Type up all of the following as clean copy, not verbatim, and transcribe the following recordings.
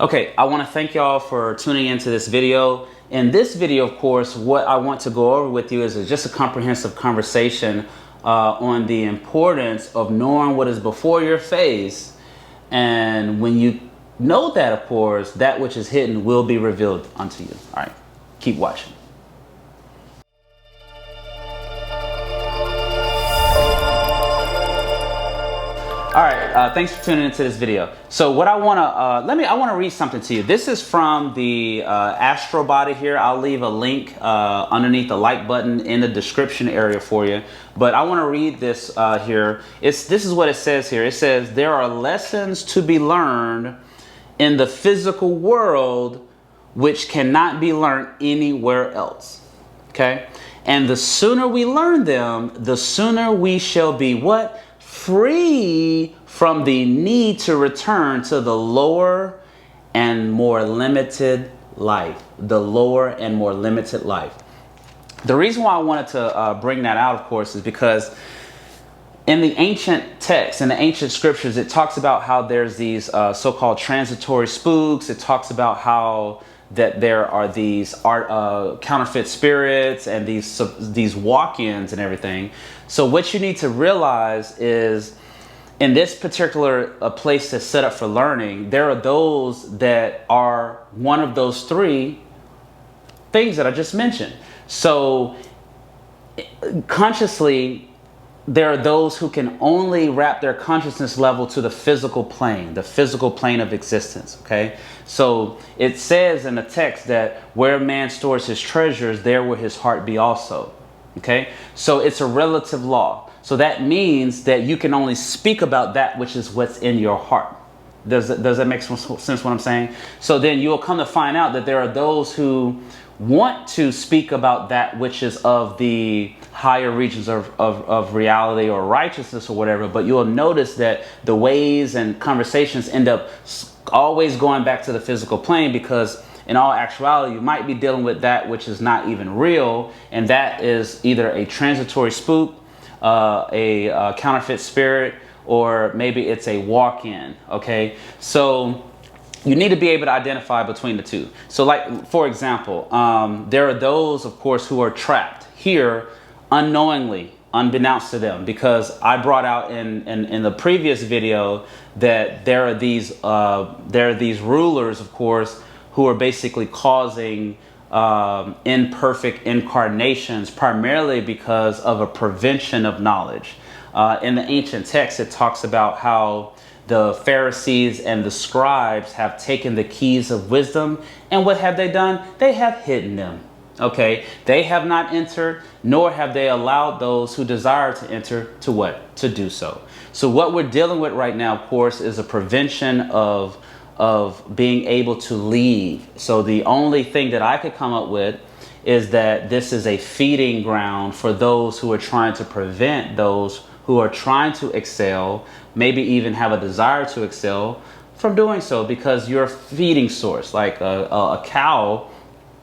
Okay, I want to thank y'all for tuning into this video. In this video, of course, what I want to go over with you is just a comprehensive conversation on the importance of knowing what is before your face. And when you know that, of course, that which is hidden will be revealed unto you. All right, keep watching. All right, thanks for tuning into this video. So what I want to read something to you. This is from the Astro Body here. I'll leave a link underneath the like button in the description area for you. But I want to read this here. This is what it says here. It says, there are lessons to be learned in the physical world which cannot be learned anywhere else. Okay? And the sooner we learn them, the sooner we shall be what? Free from the need to return to the lower and more limited life. The lower and more limited life. The reason why I wanted to bring that out, of course, is because in the ancient texts, in the ancient scriptures, it talks about how there's these so-called transitory spooks. It talks about how that there are these counterfeit spirits and these walk-ins and everything. So what you need to realize is, in this particular place that's set up for learning, there are those that are one of those three things that I just mentioned. So consciously, there are those who can only wrap their consciousness level to the physical plane of existence, okay? So it says in the text that where man stores his treasures, there will his heart be also, okay? So it's a relative law. So that means that you can only speak about that which is what's in your heart. Does that make sense what I'm saying? So then you'll come to find out that there are those who want to speak about that which is of the higher regions of reality or righteousness or whatever, but you'll notice that the ways and conversations end up always going back to the physical plane, because in all actuality you might be dealing with that which is not even real, and that is either a transitory spook, a counterfeit spirit, or maybe it's a walk-in. Okay, so you need to be able to identify between the two. So like, for example, there are those, of course, who are trapped here unknowingly, unbeknownst to them, because I brought out in the previous video that there are these rulers, of course, who are basically causing imperfect incarnations, primarily because of a prevention of knowledge. In the ancient text, it talks about how the Pharisees and the scribes have taken the keys of wisdom, and what have they done? They have hidden them. Okay, they have not entered, nor have they allowed those who desire to enter to what? To do so. So what we're dealing with right now, of course, is a prevention of being able to leave. So the only thing that I could come up with is that this is a feeding ground for those who are trying to prevent those who are trying to excel, maybe even have a desire to excel, from doing so, because you're a feeding source. Like a cow,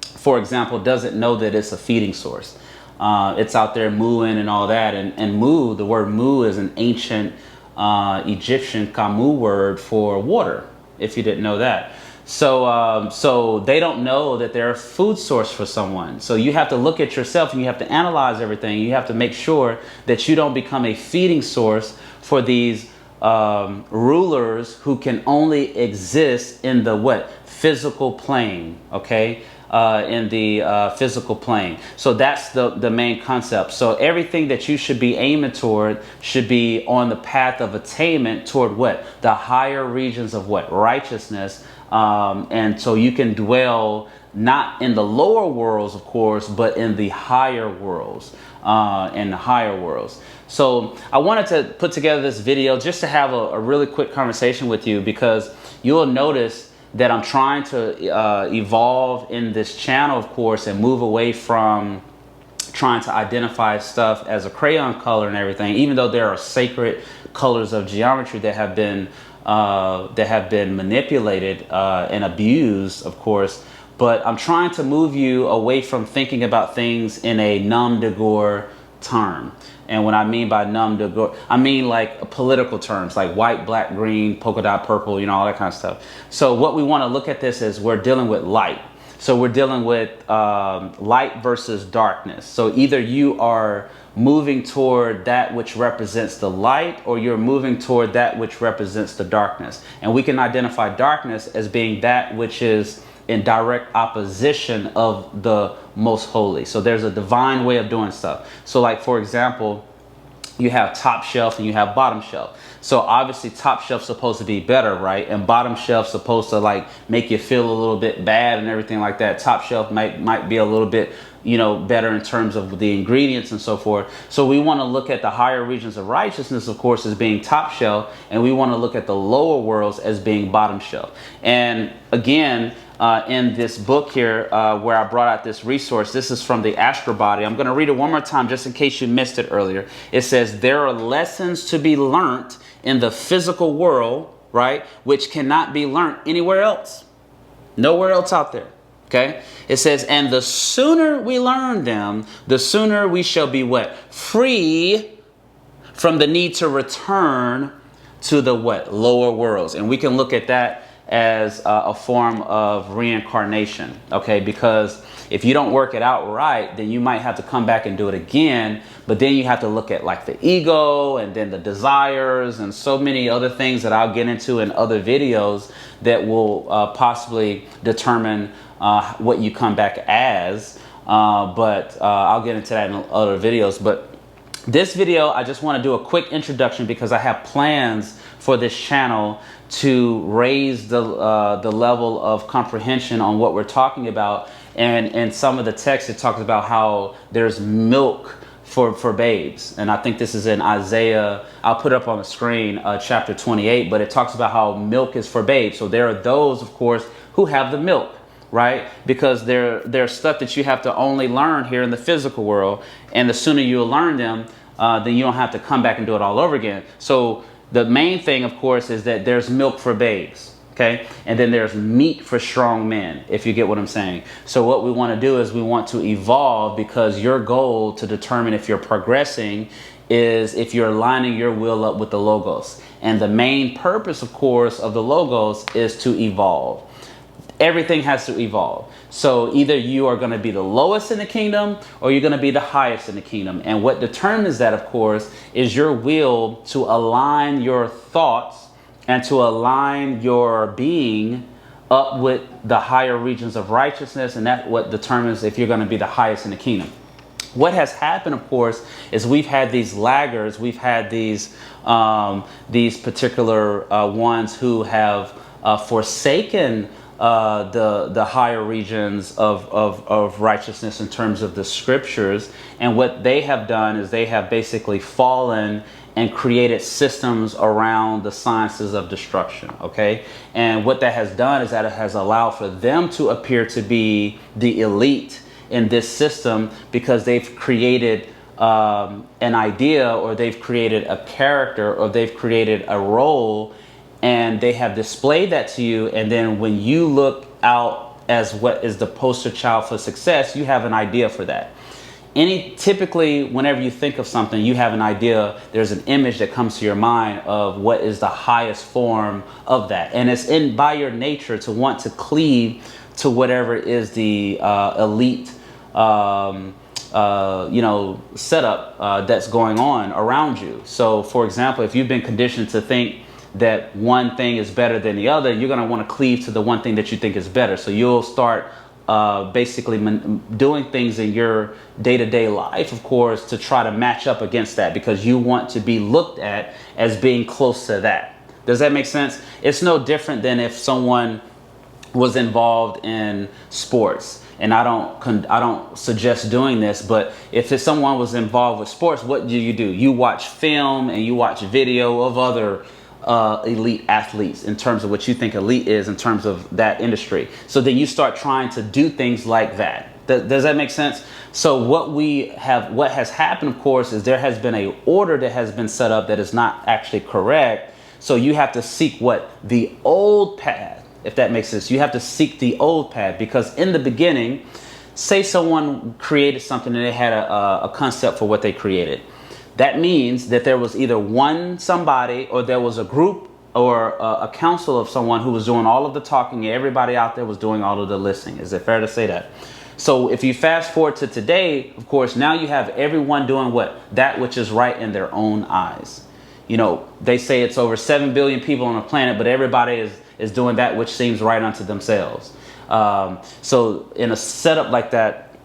for example, doesn't know that it's a feeding source. It's out there mooing and all that. And moo, the word moo is an ancient Egyptian Kamu word for water, if you didn't know that. So they don't know that they're a food source for someone. So you have to look at yourself and you have to analyze everything. You have to make sure that you don't become a feeding source for these rulers who can only exist in the what? Physical plane, okay? In the physical plane. So that's the main concept. So everything that you should be aiming toward should be on the path of attainment toward what? The higher regions of what? Righteousness. And so you can dwell not in the lower worlds, of course, but in the higher worlds. So I wanted to put together this video just to have a really quick conversation with you, because you'll notice that I'm trying to evolve in this channel, of course, and move away from trying to identify stuff as a crayon color and everything, even though there are sacred colors of geometry that have been manipulated and abused, of course. But I'm trying to move you away from thinking about things in a nom de gore term. And when I mean by numb to go, I mean like political terms, like white, black, green, polka dot, purple, you know, all that kind of stuff. So what we want to look at this is we're dealing with light. So we're dealing with light versus darkness. So either you are moving toward that which represents the light, or you're moving toward that which represents the darkness. And we can identify darkness as being that which is in direct opposition of the most holy. So there's a divine way of doing stuff. So like, for example, you have top shelf and you have bottom shelf. So obviously top shelf's supposed to be better, right? And bottom shelf's supposed to like make you feel a little bit bad and everything like that. Top shelf might be a little bit, you know, better in terms of the ingredients and so forth. So we want to look at the higher regions of righteousness, of course, as being top shelf, and we want to look at the lower worlds as being bottom shelf. And again, in this book here, where I brought out this resource, this is from the Astral Body. I'm going to read it one more time just in case you missed it earlier. It says, there are lessons to be learned in the physical world, right, which cannot be learned anywhere else. Nowhere else out there. Okay. It says, and the sooner we learn them, the sooner we shall be what? Free from the need to return to the what? Lower worlds. And we can look at that as a form of reincarnation. Okay. Because if you don't work it out right, then you might have to come back and do it again. But then you have to look at like the ego and then the desires and so many other things that I'll get into in other videos that will possibly determine what you come back as. But I'll get into that in other videos. But this video, I just want to do a quick introduction because I have plans for this channel to raise the level of comprehension on what we're talking about. And in some of the text, it talks about how there's milk for babes. And I think this is in Isaiah, I'll put it up on the screen, chapter 28, but it talks about how milk is for babes. So there are those, of course, who have the milk, right? Because there's stuff that you have to only learn here in the physical world. And the sooner you learn them, then you don't have to come back and do it all over again. So the main thing, of course, is that there's milk for babes. Okay. And then there's meat for strong men, if you get what I'm saying. So what we want to do is we want to evolve, because your goal to determine if you're progressing is if you're lining your will up with the Logos. And the main purpose, of course, of the Logos is to evolve. Everything has to evolve. So either you are going to be the lowest in the kingdom or you're going to be the highest in the kingdom. And what determines that, of course, is your will to align your thoughts and to align your being up with the higher regions of righteousness. And that's what determines if you're going to be the highest in the kingdom. What has happened, of course, is we've had these laggards. We've had these particular ones who have forsaken the higher regions of righteousness in terms of the scriptures. And what they have done is they have basically fallen and created systems around the sciences of destruction. Okay. And what that has done is that it has allowed for them to appear to be the elite in this system, because they've created an idea, or they've created a character, or they've created a role, and they have displayed that to you. And then when you look out as what is the poster child for success, you have an idea for that. Typically, whenever you think of something, you have an idea, there's an image that comes to your mind of what is the highest form of that. And it's by your nature to want to cleave to whatever is the elite setup that's going on around you. So, for example, if you've been conditioned to think that one thing is better than the other, you're going to want to cleave to the one thing that you think is better. So you'll start basically doing things in your day-to-day life, of course, to try to match up against that, because you want to be looked at as being close to that. Does that make sense? It's no different than if someone was involved in sports. And I don't suggest doing this, but if someone was involved with sports, what do? You watch film and you watch video of other elite athletes in terms of what you think elite is in terms of that industry. So then you start trying to do things like that. Does that make sense? So what has happened, of course, is there has been an order that has been set up that is not actually correct. So you have to seek the old path, if that makes sense. You have to seek the old path, because in the beginning, say someone created something and they had a concept for what they created. That means that there was either one somebody, or there was a group or a council of someone who was doing all of the talking, and everybody out there was doing all of the listening. Is it fair to say that? So if you fast forward to today, of course, now you have everyone doing what? That which is right in their own eyes. You know, they say it's over 7 billion people on the planet, but everybody is doing that which seems right unto themselves. So in a setup like that,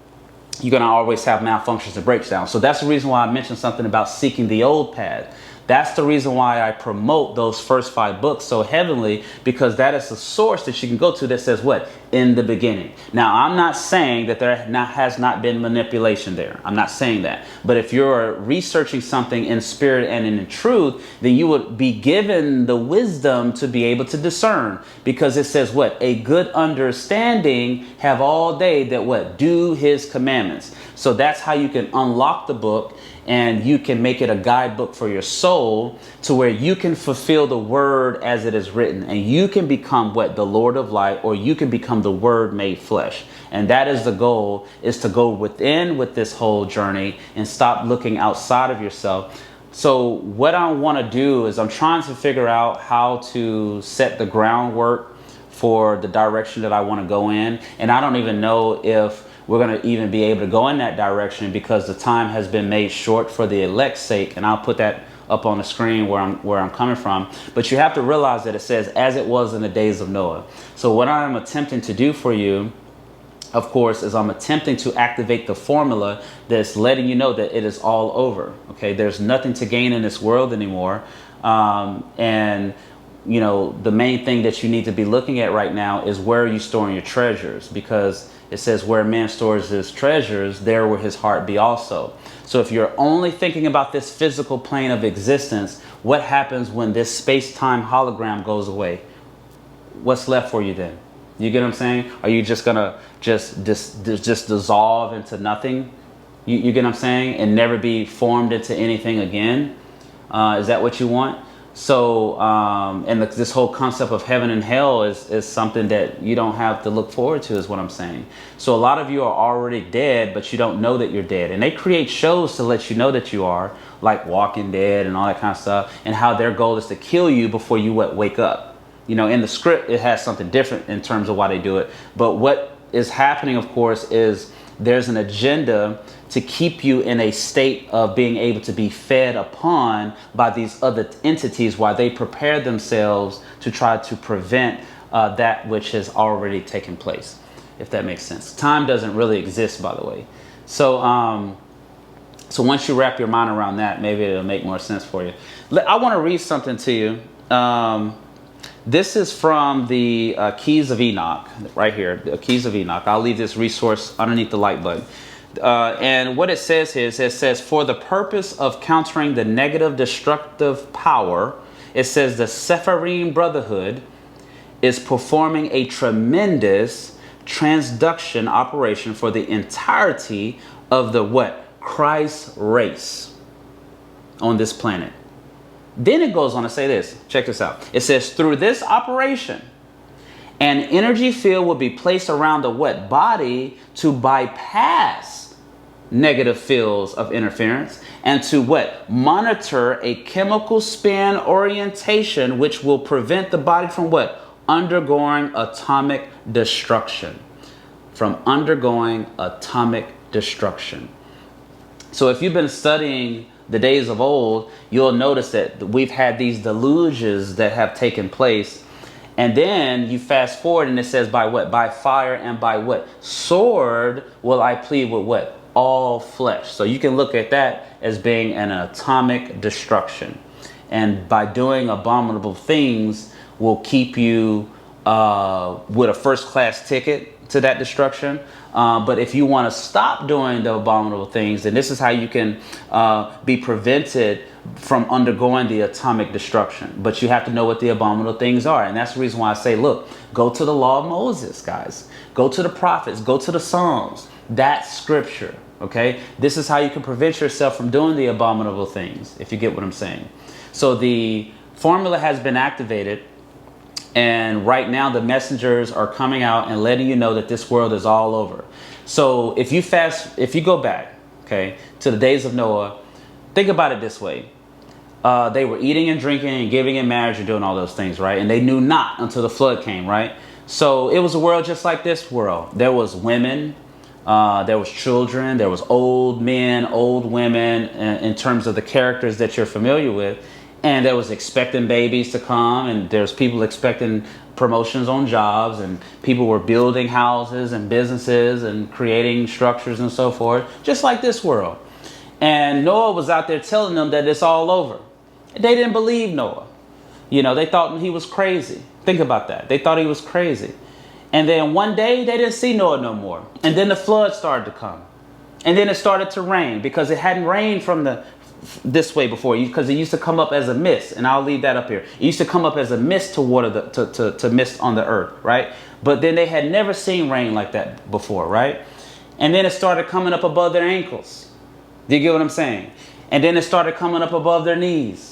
you're going to always have malfunctions and breakdowns. So that's the reason why I mentioned something about seeking the old path. That's the reason why I promote those first 5 books so heavily, because that is the source that you can go to that says what? In the beginning. Now, I'm not saying that there has not been manipulation there. I'm not saying that. But if you're researching something in spirit and in truth, then you would be given the wisdom to be able to discern, because it says what? A good understanding have all they that what? Do his commandments. So that's how you can unlock the book, and you can make it a guidebook for your soul to where you can fulfill the word as it is written, and you can become what? The Lord of light, or you can become the word made flesh. And that is the goal, is to go within with this whole journey and stop looking outside of yourself. So what I want to do is I'm trying to figure out how to set the groundwork for the direction that I want to go in. And I don't even know if we're going to even be able to go in that direction, because the time has been made short for the elect's sake. And I'll put that up on the screen where I'm coming from. But you have to realize that it says, as it was in the days of Noah. So what I'm attempting to do for you, of course, is I'm attempting to activate the formula that's letting you know that it is all over. Okay, there's nothing to gain in this world anymore. And you know, the main thing that you need to be looking at right now is where are you storing your treasures, because it says where man stores his treasures, there will his heart be also. So if you're only thinking about this physical plane of existence, what happens when this space-time hologram goes away? What's left for you then? You get what I'm saying? Are you just gonna just dissolve into nothing? You get what I'm saying? And never be formed into anything again? Is that what you want? So, and this whole concept of heaven and hell is something that you don't have to look forward to, is what I'm saying. So a lot of you are already dead, but you don't know that you're dead. And they create shows to let you know that you are, like Walking Dead and all that kind of stuff, and how their goal is to kill you before you wake up. You know, in the script, it has something different in terms of why they do it. But what is happening, of course, is there's an agenda to keep you in a state of being able to be fed upon by these other entities while they prepare themselves to try to prevent that which has already taken place, if that makes sense. Time doesn't really exist, by the way. So, so once you wrap your mind around that, maybe it'll make more sense for you. I want to read something to you. This is from the Keys of Enoch, right here, the Keys of Enoch. I'll leave this resource underneath the like button. And what it says is, it says, for the purpose of countering the negative destructive power, it says the Sepharim Brotherhood is performing a tremendous transduction operation for the entirety of the what? Christ race on this planet. Then it goes on to say this. Check this out. It says, through this operation, an energy field will be placed around the what? Body to bypass negative fields of interference and to what? Monitor a chemical spin orientation which will prevent the body from what? Undergoing atomic destruction. From undergoing atomic destruction. So if you've been studying the days of old, you'll notice that we've had these deluges that have taken place. And then you fast forward and it says by what? By fire and by what? Sword will I plead with what? All flesh. So you can look at that as being an atomic destruction. And by doing abominable things will keep you with a first class ticket to that destruction. But if you want to stop doing the abominable things, then this is how you can be prevented from undergoing the atomic destruction. But you have to know what the abominable things are. And that's the reason why I say, look, go to the law of Moses, guys. Go to the prophets. Go to the Psalms. That's scripture. Okay? This is how you can prevent yourself from doing the abominable things, if you get what I'm saying. So the formula has been activated. And right now the messengers are coming out and letting you know that this world is all over. So if you go back, okay, to the days of Noah, think about it this way. They were eating and drinking and giving in marriage and doing all those things, right? And they knew not until the flood came, right? So it was a world just like this world. There was women, there was children, there was old men, old women, in terms of the characters that you're familiar with. And there was expecting babies to come, and there's people expecting promotions on jobs, and people were building houses and businesses and creating structures and so forth, just like this world. And Noah was out there telling them that it's all over. They didn't believe Noah. You know, they thought he was crazy. Think about that. They thought he was crazy. And then one day they didn't see Noah no more. And then the flood started to come. And then it started to rain, because it hadn't rained from this way before, because it used to come up as a mist. And I'll leave that up here. It used to come up as a mist to water to mist on the earth, right? But then they had never seen rain like that before, right? And then it started coming up above their ankles. Do you get what I'm saying? And then it started coming up above their knees.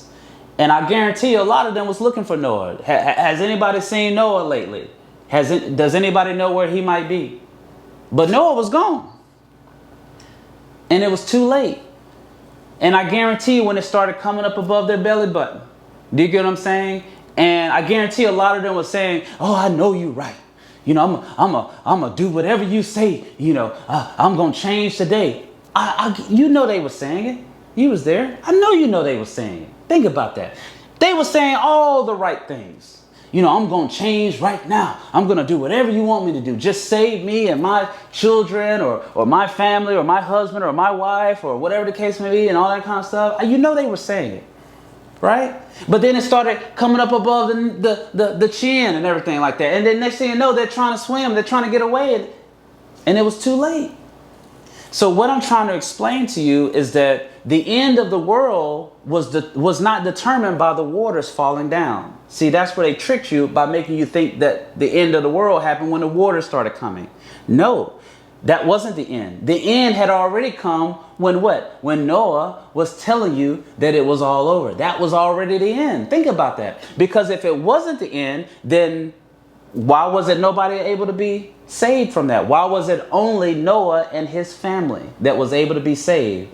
And I guarantee you, a lot of them was looking for Noah. Has anybody seen Noah lately? Does anybody know where he might be? But Noah was gone. And it was too late. And I guarantee you, when it started coming up above their belly button. Do you get what I'm saying? And I guarantee a lot of them was saying, oh, I know you're right. You know, I'm gonna do whatever you say. You know, I'm going to change today. You know they were saying it. You was there. I know you know they were saying it. Think about that. They were saying all the right things. You know, I'm going to change right now. I'm going to do whatever you want me to do. Just save me and my children, or my family, or my husband, or my wife, or whatever the case may be, and all that kind of stuff. You know they were saying it, right? But then it started coming up above the chin and everything like that. And then next thing you know, they're trying to swim. They're trying to get away. And it was too late. So what I'm trying to explain to you is that the end of the world was not determined by the waters falling down. See, that's where they tricked you, by making you think that the end of the world happened when the water started coming. No, that wasn't the end. The end had already come when what? When Noah was telling you that it was all over. That was already the end. Think about that. Because if it wasn't the end, then why was it nobody able to be saved from that? Why was it only Noah and his family that was able to be saved?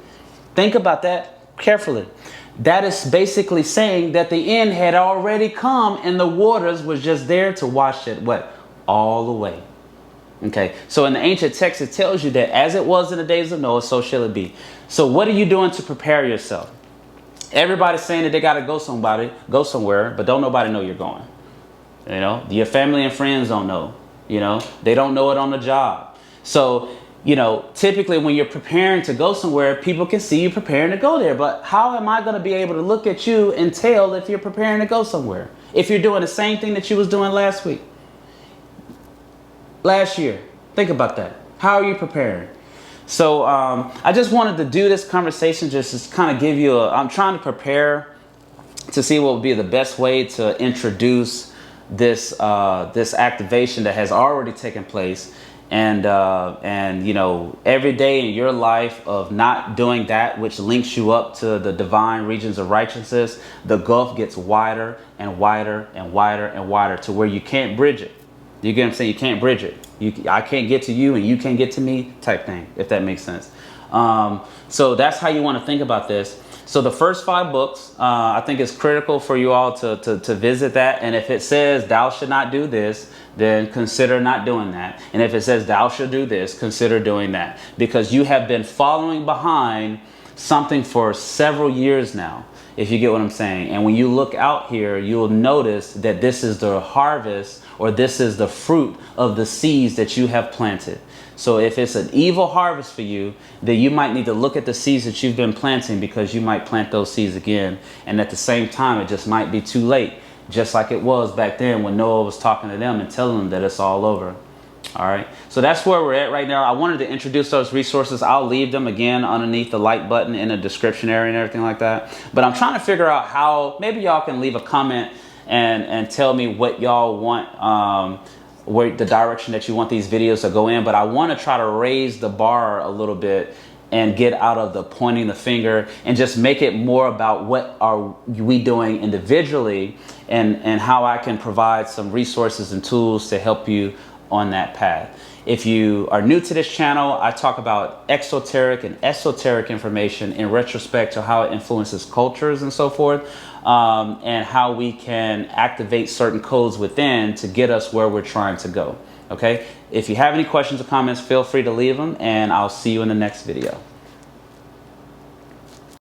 Think about that carefully. That is basically saying that the end had already come, and the waters was just there to wash it what? All away. Okay, so in the ancient text, it tells you that as it was in the days of Noah, so shall it be. So what are you doing to prepare yourself? Everybody's saying that they got to go somewhere, but don't nobody know you're going. You know, your family and friends don't know. You know, they don't know it on the job. So, you know, typically when you're preparing to go somewhere, people can see you preparing to go there. But how am I going to be able to look at you and tell if you're preparing to go somewhere? If you're doing the same thing that you was doing last week, last year. Think about that. How are you preparing? So I just wanted to do this conversation just to kind of give you I'm trying to prepare to see what would be the best way to introduce this activation that has already taken place, and you know, every day in your life of not doing that which links you up to the divine regions of righteousness, the gulf gets wider and wider and wider and wider to where you can't bridge it. You get what I'm saying? You can't bridge it. I can't get to you and you can't get to me type thing, if that makes sense. So that's how you want to think about this. So the first 5 books, I think it's critical for you all to visit that. And if it says thou should not do this, then consider not doing that. And if it says thou should do this, consider doing that. Because you have been following behind something for several years now, if you get what I'm saying. And when you look out here, you'll notice that this is the harvest, or this is the fruit of the seeds that you have planted. So if it's an evil harvest for you, then you might need to look at the seeds that you've been planting, because you might plant those seeds again. And at the same time, it just might be too late, just like it was back then when Noah was talking to them and telling them that it's all over. All right. So that's where we're at right now. I wanted to introduce those resources. I'll leave them again underneath the like button in the description area and everything like that. But I'm trying to figure out how, maybe y'all can leave a comment and tell me what y'all want, where the direction that you want these videos to go in. But I want to try to raise the bar a little bit and get out of the pointing the finger and just make it more about what are we doing individually, and how I can provide some resources and tools to help you on that path. If you are new to this channel, I talk about exoteric and esoteric information in retrospect to how it influences cultures and so forth, and how we can activate certain codes within to get us where we're trying to go. Okay? If you have any questions or comments, feel free to leave them, and I'll see you in the next video.